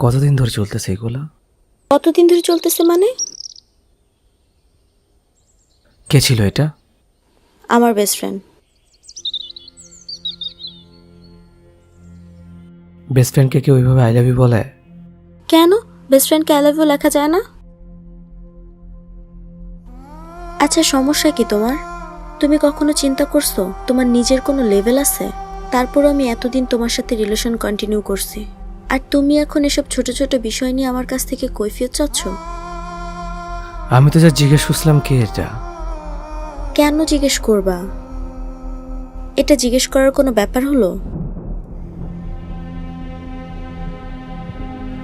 কতদিন ধরে চলতেছে এগুলা? কতদিন ধরে চলতেছে মানে? কে ছিল এটা? আমার বেস্ট ফ্রেন্ড। বেস্ট ফ্রেন্ডকে কেউ ওইভাবে আই লাভ ইউ বলে? কেন বেস্ট ফ্রেন্ডকে আই লাভ ইউ লেখা যায় না? আচ্ছা সমস্যা কি তোমার? তুমি কখনো চিন্তা করছো তোমার নিজের কোনো লেভেল আছে? তারপরও আমি এতদিন তোমার সাথে রিলেশন কন্টিনিউ করছি, আর তুমি এখন এসব ছোট ছোট বিষয় নিয়ে আমার কাছ থেকে কৈফিয়ত চাচ্ছ? আমি তো যা জিজ্ঞেস করছিলাম কে এটা। কেন জিজ্ঞেস করবা? এটা জিজ্ঞেস করার কোনো ব্যাপার হলো?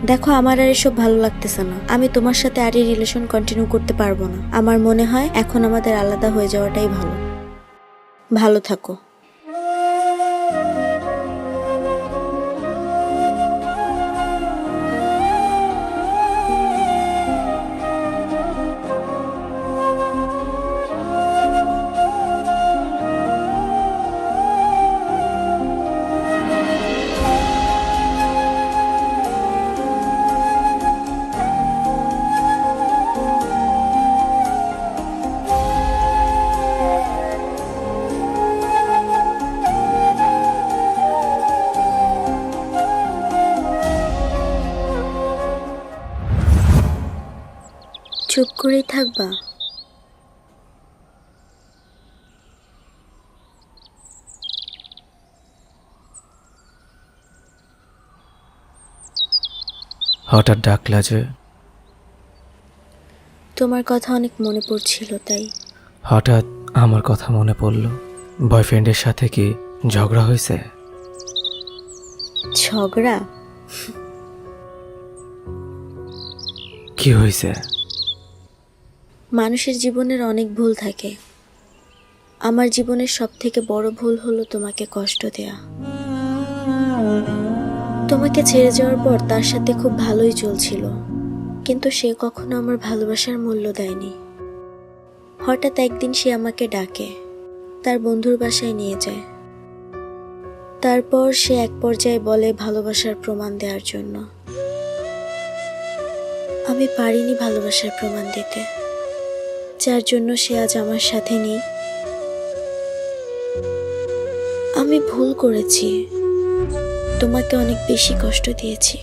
দেখো আমার আর এসব ভালো লাগতেছে না। আমি তোমার সাথে আর এই রিলেশন কন্টিনিউ করতে পারবো না। আমার মনে হয় এখন আমাদের আলাদা হয়ে যাওয়াটাই ভালো। ভালো থাকো। চুপ করেই থাকবা? হঠাৎ ডাকলা যে? তোমার কথা অনেক মনে পড়ছিল তাই। হঠাৎ আমার কথা মনে পড়ল। বয়ফ্রেন্ডের সাথে কি ঝগড়া হয়েছে? ঝগড়া? কি হয়েছে? মানুষের জীবনের অনেক ভুল থাকে। আমার জীবনের সব থেকে বড় ভুল হলো তোমাকে কষ্ট দেয়া। তোমাকে ছেড়ে যাওয়ার পর তার সাথে খুব ভালোই চলছিল, কিন্তু সে কখনো আমার ভালোবাসার মূল্য দেয়নি। হঠাৎ একদিন সে আমাকে ডাকে, তার বন্ধুর বাসায় নিয়ে যায়। তারপর সে এক পর্যায়ে বলে ভালোবাসার প্রমাণ দেওয়ার জন্য। আমি পারিনি ভালোবাসার প্রমাণ দিতে, যার জন্য সে আজ আমার সাথে নেই। আমি ভুল করেছি, তোমাকে অনেক বেশি কষ্ট দিয়েছি,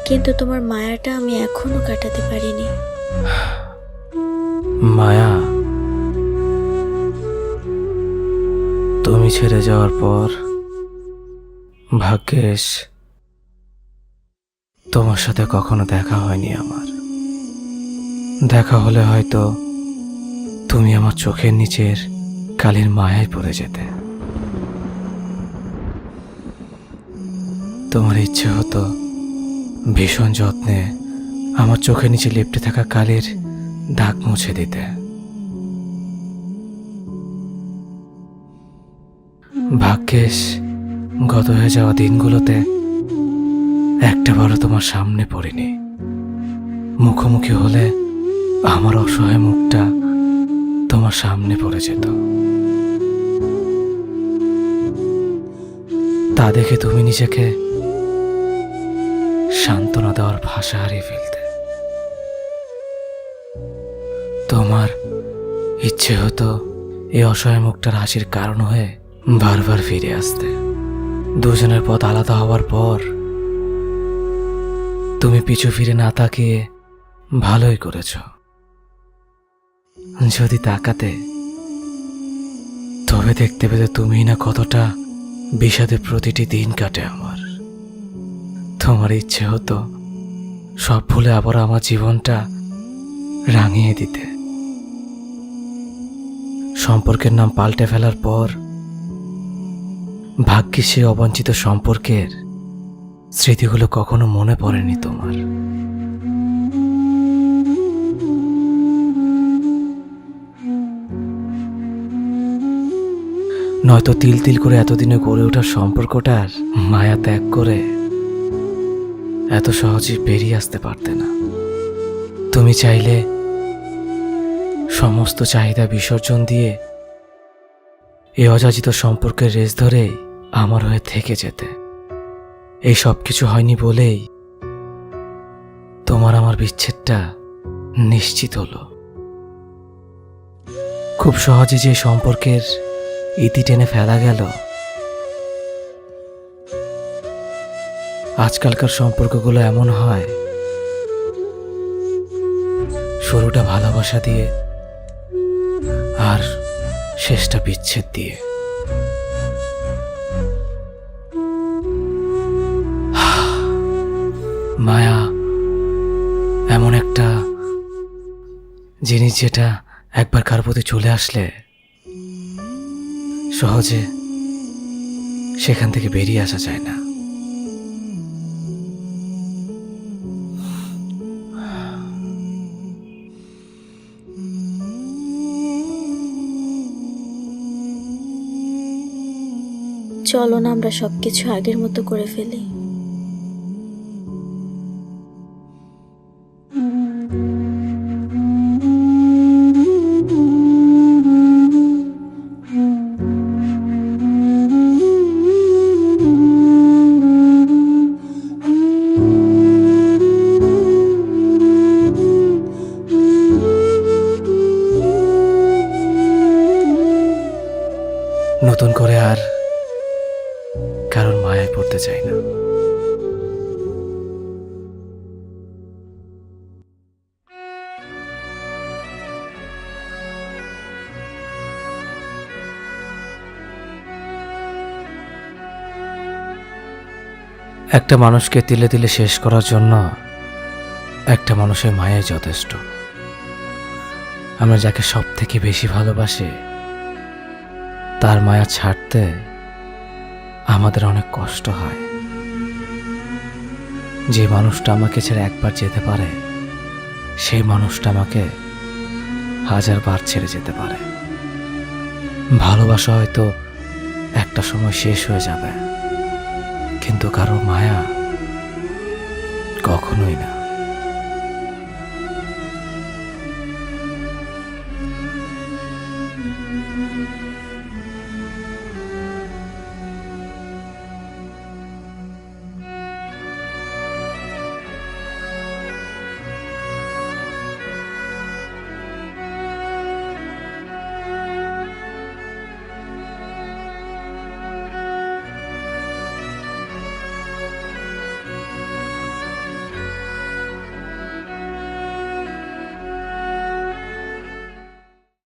কিন্তু তোমার মায়াটা আমি এখনো কাটাতে পারিনি। মায়া? তুমি ছেড়ে যাওয়ার পর ভাগ্যেশ তোমার সাথে কখনো দেখা হয়নি আমার। দেখা হলে হয়তো তুমি আমার চোখের নিচের কালির মায়ায় পড়ে যেতে। তোমার ইচ্ছে হতো ভীষণ যত্নে আমার চোখের নিচে লেপ্টে থাকা কালির দাগ মুছে দিতে। ভাগ্যেশ গত হয়ে যাওয়া দিনগুলোতে একটাবারও তোমার সামনে পড়িনি। মুখোমুখি হলে আমার অসহায় মুখটা তোমার সামনে পড়ে যেত। তা দেখে তুমি নিজেকে সান্ত্বনা দেওয়ার ভাষা হারিয়ে ফেলতে। তোমার ইচ্ছে হতো এই অসহায় মুখটার হাসির কারণ হয়ে বারবার ফিরে আসতে। দুজনের পথ আলাদা হওয়ার পর তুমি পিছু ফিরে না তাকিয়ে ভালোই করেছ। যদি তাকাতে তবে দেখতে পেতে তুমি না কতটা বিষাদে প্রতিটি দিন কাটে আমার। তোমার ইচ্ছে হতো সব ভুলে আবার আমার জীবনটা রাঙিয়ে দিতে। সম্পর্কের নাম পাল্টে ফেলার পর ভাগ্যে সে অবাঞ্ছিত সম্পর্কের স্মৃতিগুলো কখনো মনে পড়েনি তোমার। নয়তো তিল তিল করে এতদিনে গড়ে ওঠা সম্পর্কটার মায়া ত্যাগ করে এত সহজে বেরিয়ে আসতে পারতে না। তুমি চাইলে সমস্ত চাহিদা বিসর্জন দিয়ে এই অযাচিত সম্পর্কের রেস ধরেই আমার হয়ে থেকে যেতে। এই সব কিছু হয়নি বলেই তোমার আমার বিচ্ছেদটা নিশ্চিত হলো। খুব সহজে যে সম্পর্কের ইতি টেনে ফেলা গেল, আজকালকার সম্পর্কগুলো এমন হয়, শুরুটা ভালোবাসা দিয়ে আর শেষটা বিচ্ছেদ দিয়ে। মায়া এমন একটা জিনিস যেটা একবার কার প্রতি চলে আসলে সহজে সেখান থেকে বেরিয়ে আসা যায় না। চলো না আমরা সবকিছু আগের মতো করে ফেলি। নতুন করে আর কারোর মায়ায় পড়তে চাই না। একটা মানুষকে তিলে তিলে শেষ করার জন্য একটা মানুষের মায়াই যথেষ্ট। আমরা যাকে সব থেকে বেশি ভালোবাসি তার মায়া ছাড়তে আমাদের অনেক কষ্ট হয়। যে মানুষটা আমাকে ছেড়ে একবার যেতে পারে, সেই মানুষটা আমাকে 1000 বার ছেড়ে যেতে পারে। ভালোবাসা হয়তো একটা সময় শেষ হয়ে যাবে, কিন্তু কারো মায়া কখনোই না।